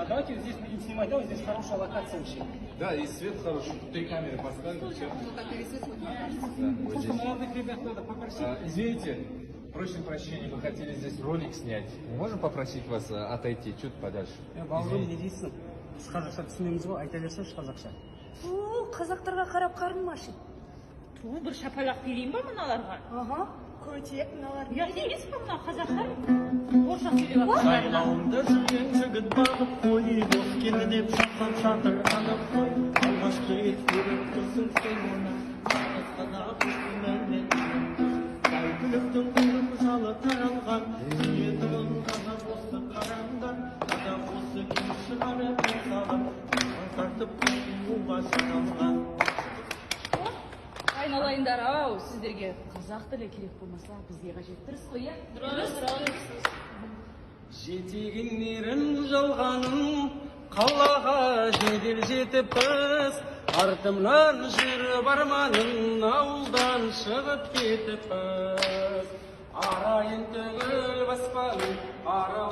Давайте здесь будем снимать, да, вот здесь хорошая локация вообще. Да, и свет хороший. 3 камеры поставили, все. Просто молодых ребят надо попросить. Извините, просим прощения, мы хотели здесь ролик снять. Мы можем попросить вас отойти чуть подальше? Бауырым не дейсің? Біз қазақша түсінеміз ғой, айта берсеңші қазақша. Қазақтарға қарап қарным ашиды. Бір шапалақ берейін ба мыналарға? Аха, көтек мыналар. Ұят емес па мына қазақтар? Орысша сөйлеп жатыр. Сайлауында жүрген жігіт бағып қой, дос келді деп шапқан шатыр анық қой. Алғашқы рет көріп тұрсың сен оны, басқада күтімәлмен. Сәйгүліктің құлын жалы таралған, ниетінің ғана осы қараңдар. Қазақ осы күй шығарып салып, тартып қуға жиналған. Айналайындар ау, сіздерге қазақ тілі керек болмаса, бізге қажет. Дұрыс қой, иә? Дұрыс. Жетегінерін жалғаным, қалаға жедел жетіппіз. Артымнан жүріп арманым, ауылдан шығып кетіппіз. Арайын түгіл баспаным, ара